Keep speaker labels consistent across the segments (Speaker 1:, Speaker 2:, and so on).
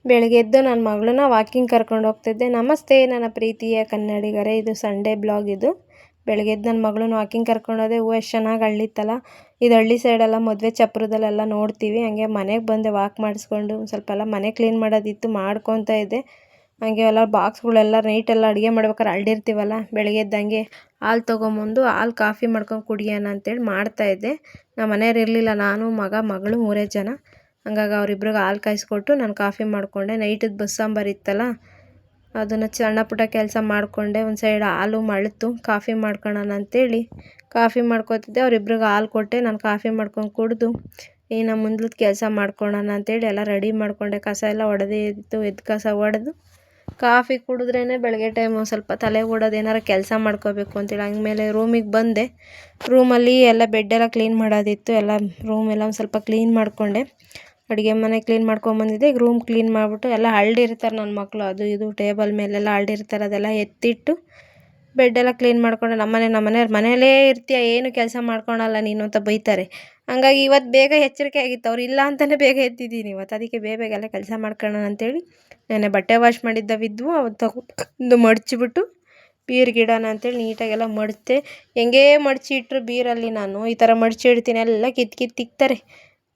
Speaker 1: ಬೆಳಗ್ಗೆ ಎದ್ದು ನನ್ನ ಮಗಳನ್ನ ವಾಕಿಂಗ್ ಕರ್ಕೊಂಡು ಹೋಗ್ತಿದ್ದೆ. ನಮಸ್ತೆ ನನ್ನ ಪ್ರೀತಿಯ ಕನ್ನಡಿಗರೇ, ಇದು ಸಂಡೇ ಬ್ಲಾಗ್. ಇದು ಬೆಳಗ್ಗೆ ಎದ್ದು ನನ್ನ ಮಗಳನ್ನ ವಾಕಿಂಗ್ ಕರ್ಕೊಂಡೋದೆ. ಹೂವು ಎಷ್ಟು ಚೆನ್ನಾಗಿ ಅಳ್ಳಿತ್ತಲ್ಲ. ಇದು ಹಳ್ಳಿ ಸೈಡೆಲ್ಲ ಮದುವೆ ಚಪ್ರದಲ್ಲೆಲ್ಲ ನೋಡ್ತೀವಿ. ಹಂಗೆ ಮನೆಗೆ ಬಂದೆ ವಾಕ್ ಮಾಡಿಸ್ಕೊಂಡು ಸ್ವಲ್ಪ ಎಲ್ಲ ಮನೆ ಕ್ಲೀನ್ ಮಾಡೋದಿತ್ತು, ಮಾಡ್ಕೊತಾ ಇದ್ದೆ. ಹಂಗೆ ಎಲ್ಲ ಬಾಕ್ಸ್ಗಳೆಲ್ಲ ನೈಟೆಲ್ಲ ಅಡುಗೆ ಮಾಡ್ಬೇಕಾದ್ರೆ ಅಳ್ಳಿರ್ತೀವಲ್ಲ, ಬೆಳಗ್ಗೆ ಎದ್ದಂಗೆ ಹಾಲು ತೊಗೊಂಬಂದು ಹಾಲು ಕಾಫಿ ಮಾಡ್ಕೊಂಡು ಕುಡಿಯೋಣ ಅಂತೇಳಿ ಮಾಡ್ತಾಯಿದ್ದೆ. ನಮ್ಮ ಮನೆಯವ್ರು ಇರಲಿಲ್ಲ, ನಾನು ಮಗಳು 3 ಜನ. ಹಂಗಾಗಿ ಅವರಿಬ್ರಿಗೆ ಹಾಲು ಕಾಯಿಸ್ಕೊಟ್ಟು ನಾನು ಕಾಫಿ ಮಾಡಿಕೊಂಡೆ. ನೈಟದ್ದು ಬಸ್ ಸಾಂಬಾರು ಇತ್ತಲ್ಲ, ಅದನ್ನು ಸಣ್ಣ ಪುಟ್ಟ ಕೆಲಸ ಮಾಡಿಕೊಂಡೆ. ಒಂದು ಸೈಡ್ ಹಾಲು ಮಳ್ತು ಕಾಫಿ ಮಾಡ್ಕೊಳ್ಳೋಣ ಅಂತೇಳಿ ಕಾಫಿ ಮಾಡ್ಕೊತಿದ್ದೆ. ಅವರಿಬ್ರಿಗೆ ಹಾಲು ಕೊಟ್ಟೆ, ನಾನು ಕಾಫಿ ಮಾಡ್ಕೊಂಡು ಕುಡಿದು ಇನ್ನು ಮುಂದ್ಲದ ಕೆಲಸ ಮಾಡ್ಕೊಳ್ಳೋಣ ಅಂತೇಳಿ ಎಲ್ಲ ರೆಡಿ ಮಾಡಿಕೊಂಡೆ. ಕಸ ಎಲ್ಲ ಹೊಡೆದೇ ಇತ್ತು, ಎದ್ದು ಕಸ ಹೊಡೆದು ಕಾಫಿ ಕುಡಿದ್ರೇ ಬೆಳಗ್ಗೆ ಟೈಮು ಸ್ವಲ್ಪ ತಲೆ ಓಡೋದು, ಏನಾರು ಕೆಲಸ ಮಾಡ್ಕೋಬೇಕು ಅಂತೇಳಿ. ಹಂಗಮೇಲೆ ರೂಮಿಗೆ ಬಂದೆ. ರೂಮಲ್ಲಿ ಎಲ್ಲ ಬೆಡ್ಡೆಲ್ಲ ಕ್ಲೀನ್ ಮಾಡೋದಿತ್ತು, ಎಲ್ಲ ರೂಮೆಲ್ಲ ಒಂದು ಸ್ವಲ್ಪ ಕ್ಲೀನ್ ಮಾಡಿಕೊಂಡೆ. ಅಡುಗೆ ಮನೆ ಕ್ಲೀನ್ ಮಾಡ್ಕೊಂಬಂದಿದ್ದೆ. ಈಗ ರೂಮ್ ಕ್ಲೀನ್ ಮಾಡಿಬಿಟ್ಟು ಎಲ್ಲ ಹರಡಿರ್ತಾರೆ ನನ್ನ ಮಕ್ಕಳು, ಅದು ಇದು ಟೇಬಲ್ ಮೇಲೆಲ್ಲ ಹರಡಿರ್ತಾರೆ, ಅದೆಲ್ಲ ಎತ್ತಿಟ್ಟು ಬೆಡ್ಡೆಲ್ಲ ಕ್ಲೀನ್ ಮಾಡಿಕೊಂಡೆ. ನಮ್ಮನೆಯವ್ರು ಮನೆಯಲ್ಲೇ ಇರ್ತೀಯ, ಏನು ಕೆಲಸ ಮಾಡ್ಕೊಳಲ್ಲ ನೀನು ಅಂತ ಬೈತಾರೆ. ಹಂಗಾಗಿ ಇವತ್ತು ಬೇಗ ಎಚ್ಚರಿಕೆ ಆಗಿತ್ತು, ಅವ್ರು ಇಲ್ಲ ಅಂತಲೇ ಬೇಗ ಎದ್ದಿದ್ದೀನಿ ಇವತ್ತು. ಅದಕ್ಕೆ ಬೇಗ ಎಲ್ಲ ಕೆಲಸ ಮಾಡ್ಕೊಳ್ಳೋಣ ಅಂತೇಳಿ ನೆನ್ನೆ ಬಟ್ಟೆ ವಾಶ್ ಮಾಡಿದ್ದವಿದ್ವು, ಅವತ್ತು ತಗೊಂಡು ಮಡಚಿಬಿಟ್ಟು ಬೀರ್ಗೆ ಇಡೋಣ ಅಂತೇಳಿ ನೀಟಾಗೆಲ್ಲ ಮಡಿತೆ. ಹೆಂಗೇ ಮಡಚಿ ಇಟ್ಟರು ಬೀರಲ್ಲಿ ನಾನು ಈ ಥರ ಮಡಚಿ ಇಡ್ತೀನಿ, ಎಲ್ಲ ಕಿತ್ತಿಕ್ತಾರೆ.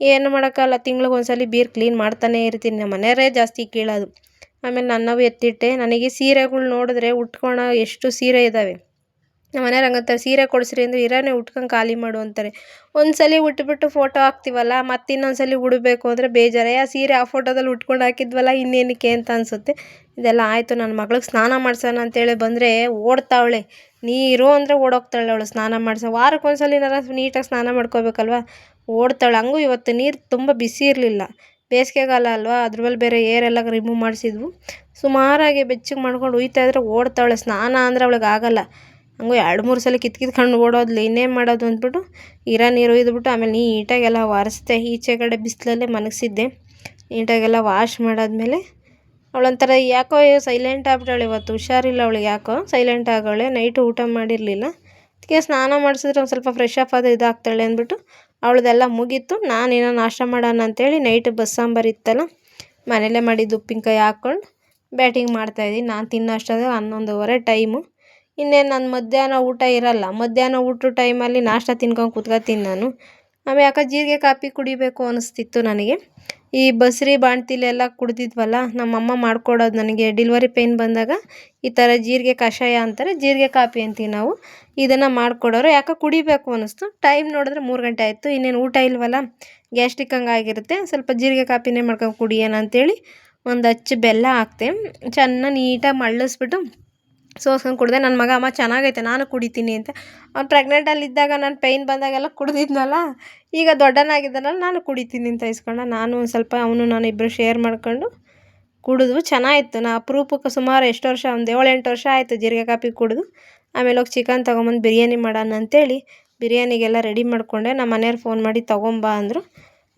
Speaker 1: ಏನು ಮಾಡೋಕ್ಕಲ್ಲ, ತಿಂಗ್ಳಿಗೆ ಒಂದ್ಸಲ ಬೀರ್ ಕ್ಲೀನ್ ಮಾಡ್ತಾನೇ ಇರ್ತೀನಿ. ನಮ್ಮ ಮನೆಯವರೇ ಜಾಸ್ತಿ ಕೀಳೋದು. ಆಮೇಲೆ ನನ್ನವು ಎತ್ತಿಟ್ಟೆ. ನನಗೆ ಸೀರೆಗಳು ನೋಡಿದ್ರೆ ಉಟ್ಕೊಳೋ ಎಷ್ಟು ಸೀರೆ ಇದ್ದಾವೆ. ನಮ್ಮ ಮನೆಯವ್ರು ಹಂಗಂತಾರೆ, ಸೀರೆ ಕೊಡಿಸ್ರಿ ಅಂದರೆ ಇರೋನೇ ಉಟ್ಕೊಂಡು ಖಾಲಿ ಮಾಡು ಅಂತಾರೆ. ಒಂದ್ಸಲ ಉಟ್ಬಿಟ್ಟು ಫೋಟೋ ಹಾಕ್ತೀವಲ್ಲ, ಮತ್ತೆ ಇನ್ನೊಂದ್ಸಲ ಉಡಬೇಕು ಅಂದರೆ ಬೇಜಾರೇ. ಆ ಸೀರೆ ಆ ಫೋಟೋದಲ್ಲಿ ಉಟ್ಕೊಂಡು ಹಾಕಿದ್ವಲ್ಲ, ಇನ್ನೇನಕ್ಕೆ ಅಂತ ಅನಿಸುತ್ತೆ. ಇದೆಲ್ಲ ಆಯಿತು. ನನ್ನ ಮಗಳಿಗೆ ಸ್ನಾನ ಮಾಡ್ಸೋಣ ಅಂತೇಳಿ ಬಂದರೆ ಓಡ್ತಾವಳೆ. ನೀರು ಅಂದರೆ ಓಡೋಗ್ತಾಳೆ ಅವಳು. ಸ್ನಾನ ಮಾಡಿಸೋ ವಾರಕ್ಕೆ ಒಂದ್ಸಲ ನೀಟಾಗಿ ಸ್ನಾನ ಮಾಡ್ಕೋಬೇಕಲ್ವ, ಓಡ್ತಾಳೆ. ಹಂಗೂ ಇವತ್ತು ನೀರು ತುಂಬ ಬಿಸಿ ಇರಲಿಲ್ಲ, ಬೇಸಿಗೆಗಾಲ ಅಲ್ವಾ, ಅದ್ರ ಮೇಲೆ ಬೇರೆ ಏರೆಲ್ಲ ರಿಮೂವ್ ಮಾಡಿಸಿದ್ವು. ಸುಮಾರಾಗಿ ಬೆಚ್ಚಗೆ ಮಾಡ್ಕೊಂಡು ಉಯ್ತಾಯಿದ್ರೆ ಓಡ್ತಾವಳೆ. ಸ್ನಾನ ಅಂದರೆ ಅವಳಿಗೆ ಆಗಲ್ಲ. ಹಂಗೂ 2-3 ಸಲ ಕಿತ್ಕೊಂಡು ಓಡೋದ್ಲು. ಇನ್ನೇನು ಮಾಡೋದು ಅಂದ್ಬಿಟ್ಟು ಇರೋ ನೀರು ಒಯ್ದುಬಿಟ್ಟು ಆಮೇಲೆ ನೀಟಾಗೆಲ್ಲ ಒರೆಸ್ದೆ. ಈಚೆ ಕಡೆ ಬಿಸಿಲಲ್ಲೇ ಮನಗಿಸಿದ್ದೆ. ನೀಟಾಗೆಲ್ಲ ವಾಶ್ ಮಾಡಾದ್ಮೇಲೆ ಅವಳೊಂಥರ ಯಾಕೋ ಸೈಲೆಂಟ್ ಆಗ್ಬಿಟ್ಟಾಳೆ ಇವತ್ತು. ಹುಷಾರಿಲ್ಲ ಅವಳಿಗೆ, ಯಾಕೋ ಸೈಲೆಂಟ್ ಆಗೋಳೆ. ನೈಟು ಊಟ ಮಾಡಿರಲಿಲ್ಲ. ಅದಕ್ಕೆ ಸ್ನಾನ ಮಾಡಿಸಿದ್ರೆ ಒಂದು ಸ್ವಲ್ಪ ಫ್ರೆಶ್ ಅಪ್ ಆದ ಇದಾಗ್ತಾಳೆ ಅಂದ್ಬಿಟ್ಟು ಅವಳದೆಲ್ಲ ಮುಗೀತು. ನಾನೇನೋ ನಾಷ್ಟ ಮಾಡೋಣ ಅಂತೇಳಿ ನೈಟ್ ಬಸ್ ಸಾಂಬಾರು ಇತ್ತಲ್ಲ, ಮನೇಲೇ ಮಾಡಿದ್ದು ಉಪ್ಪಿನಕಾಯಿ ಹಾಕ್ಕೊಂಡು ಬ್ಯಾಟಿಂಗ್ ಮಾಡ್ತಾಯಿದ್ದೀನಿ. ನಾನು ತಿನ್ನೋ ಅಷ್ಟಾದ್ರೆ 11:30 ಟೈಮು. ಇನ್ನೇನು ನನ್ನ ಮಧ್ಯಾಹ್ನ ಊಟ ಇರಲ್ಲ. ಮಧ್ಯಾಹ್ನ ಊಟದ ಟೈಮಲ್ಲಿ ನಾಷ್ಟ ತಿನ್ಕೊಂಡು ಕೂತ್ಕೊತೀನಿ ನಾನು. ಆಮೇಲೆ ಯಾಕೆ ಜೀರಿಗೆ ಕಾಪಿ ಕುಡಿಬೇಕು ಅನ್ನಿಸ್ತಿತ್ತು ನನಗೆ. ಈ ಬಸ್ರಿ ಬಾಣ್ತಿಲೆಲ್ಲ ಕುಡ್ದಿದ್ವಲ್ಲ, ನಮ್ಮಮ್ಮ ಮಾಡ್ಕೊಡೋದು ನನಗೆ. ಡೆಲಿವರಿ ಪೇಯ್ನ್ ಬಂದಾಗ ಈ ಥರ ಜೀರಿಗೆ ಕಷಾಯ ಅಂತಾರೆ, ಜೀರಿಗೆ ಕಾಪಿ ಅಂತೀವಿ ನಾವು. ಇದನ್ನು ಮಾಡಿಕೊಡೋರು. ಯಾಕೆ ಕುಡಿಬೇಕು ಅನ್ನಿಸ್ತು. ಟೈಮ್ ನೋಡಿದ್ರೆ 3 ಗಂಟೆ ಆಯಿತು. ಇನ್ನೇನು ಊಟ ಇಲ್ವಲ್ಲ, ಗ್ಯಾಸ್ಟ್ರಿಕ್ ಹಂಗಾಗಿರುತ್ತೆ. ಸ್ವಲ್ಪ ಜೀರಿಗೆ ಕಾಪಿನೇ ಮಾಡ್ಕೊಂಡು ಕುಡಿಯೋಣ ಅಂತೇಳಿ ಒಂದು ಅಚ್ಚು ಬೆಲ್ಲ ಹಾಕ್ತೆ. ಚೆನ್ನಾಗಿ ನೀಟಾಗಿ ಮಳ್ಳಿಸ್ಬಿಟ್ಟು ಸೋಸ್ಕೊಂಡು ಕುಡಿದೆ. ನನ್ನ ಮಗ ಅಮ್ಮ ಚೆನ್ನಾಗೈತೆ ನಾನು ಕುಡಿತೀನಿ ಅಂತ. ಅವ್ನು ಪ್ರೆಗ್ನೆಂಟಲ್ಲಿದ್ದಾಗ ನಾನು ಪೇಯ್ನ್ ಬಂದಾಗೆಲ್ಲ ಕುಡ್ದಿದ್ನಲ್ಲ, ಈಗ ದೊಡ್ಡನಾಗಿದ್ದಾನಲ್ಲ ನಾನು ಕುಡಿತೀನಿ ಅಂತ ಇಸ್ಕೊಂಡ. ನಾನು ಒಂದು ಸ್ವಲ್ಪ ನಾನು ಇಬ್ಬರು ಶೇರ್ ಮಾಡ್ಕೊಂಡು ಕುಡಿದ್ವು. ಚೆನ್ನಾಗಿತ್ತು. ನಾ ಅಪರೂಪಕ್ಕೆ ಸುಮಾರು ಎಷ್ಟು ವರ್ಷ, ಒಂದು 7-8 ವರ್ಷ ಆಯಿತು ಜೀರಿಗೆ ಕಾಪಿ ಕುಡಿದು. ಆಮೇಲೆ ಹೋಗಿ ಚಿಕನ್ ತೊಗೊಂಬಂದು ಬಿರಿಯಾನಿ ಮಾಡೋಣ ಅಂತೇಳಿ ಬಿರಿಯಾನಿಗೆಲ್ಲ ರೆಡಿ ಮಾಡಿಕೊಂಡೆ. ನಮ್ಮ ಮನೆಯವ್ರು ಫೋನ್ ಮಾಡಿ ತೊಗೊಂಬ ಅಂದರು.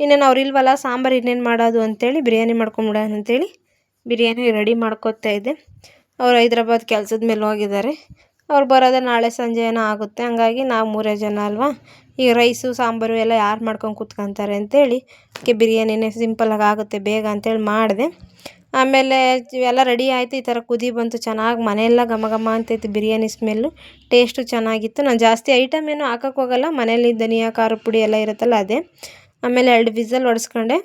Speaker 1: ಇನ್ನೇನು ಅವ್ರು ಇಲ್ವಲ್ಲ, ಸಾಂಬಾರು ಇನ್ನೇನು ಮಾಡೋದು ಅಂತೇಳಿ ಬಿರಿಯಾನಿ ಮಾಡ್ಕೊಂಬಿಡೋಣ ಅಂತೇಳಿ ಬಿರಿಯಾನಿ ರೆಡಿ ಮಾಡ್ಕೊತಾ ಇದ್ದೆ. ಅವ್ರು ಹೈದ್ರಾಬಾದ್ ಕೆಲಸದ ಮೇಲೆ ಹೋಗಿದ್ದಾರೆ. ಅವ್ರು ಬರೋದೇ ನಾಳೆ ಸಂಜೆ ಏನೋ ಆಗುತ್ತೆ. ಹಂಗಾಗಿ ನಾವು 3 ಜನ ಅಲ್ವಾ, ಈ ರೈಸು ಸಾಂಬಾರು ಎಲ್ಲ ಯಾರು ಮಾಡ್ಕೊಂಡು ಕೂತ್ಕೊತಾರೆ ಅಂತೇಳಿ ಅದಕ್ಕೆ ಬಿರಿಯಾನಿನೇ ಸಿಂಪಲಾಗಿ ಆಗುತ್ತೆ ಬೇಗ ಅಂತೇಳಿ ಮಾಡಿದೆ. ಆಮೇಲೆ ಎಲ್ಲ ರೆಡಿ ಆಯಿತು. ಈ ಥರ ಕುದಿ ಬಂತು ಚೆನ್ನಾಗಿ, ಮನೆಯೆಲ್ಲ ಘಮ ಘಮ ಅಂತೈತೆ ಬಿರಿಯಾನಿ ಸ್ಮೆಲ್ಲು. ಟೇಸ್ಟು ಚೆನ್ನಾಗಿತ್ತು. ನಾನು ಜಾಸ್ತಿ ಐಟಮ್ ಏನೂ ಹಾಕೋಕ್ಕೋಗಲ್ಲ, ಮನೇಲಿ ಧನಿಯಾ ಖಾರದ ಪುಡಿ ಎಲ್ಲ ಇರುತ್ತಲ್ಲ ಅದೇ. ಆಮೇಲೆ 2 ವಿಸಲ್ ಹೊಡೆಸ್ಕೊಂಡೆ.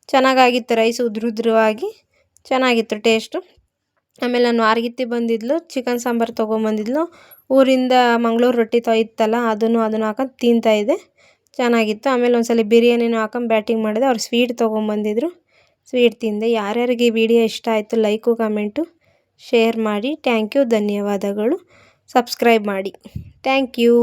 Speaker 1: ಚೆನ್ನಾಗಾಗಿತ್ತು. ರೈಸ್ ಉದ್ರುದ್ರವಾಗಿ ಚೆನ್ನಾಗಿತ್ತು ಟೇಸ್ಟು. ಆಮೇಲೆ ನಾನು ವಾರಗಿತ್ತಿ ಬಂದಿದ್ಲು, ಚಿಕನ್ ಸಾಂಬಾರು ತೊಗೊಂಬಂದಿದ್ಲು. ಊರಿಂದ ಮಂಗಳೂರು ರೊಟ್ಟಿ ಇತ್ತಲ್ಲ, ಅದನ್ನು ಹಾಕೊಂಡು ತಿಂತಾಯಿದ್ದೆ. ಚೆನ್ನಾಗಿತ್ತು. ಆಮೇಲೆ ಒಂದ್ಸಲ ಬಿರಿಯಾನಿನೂ ಹಾಕೊಂಡು ಬ್ಯಾಟಿಂಗ್ ಮಾಡಿದೆ. ಅವ್ರು ಸ್ವೀಟ್ ತೊಗೊಂಬಂದಿದ್ರು, ಸ್ವೀಟ್ ತಿಂದೆ. ಯಾರ್ಯಾರಿಗೆ ಈ ವಿಡಿಯೋ ಇಷ್ಟ ಆಯಿತು ಲೈಕು ಕಮೆಂಟು ಶೇರ್ ಮಾಡಿ. ಥ್ಯಾಂಕ್ ಯು, ಧನ್ಯವಾದಗಳು. ಸಬ್ಸ್ಕ್ರೈಬ್ ಮಾಡಿ. Thank you.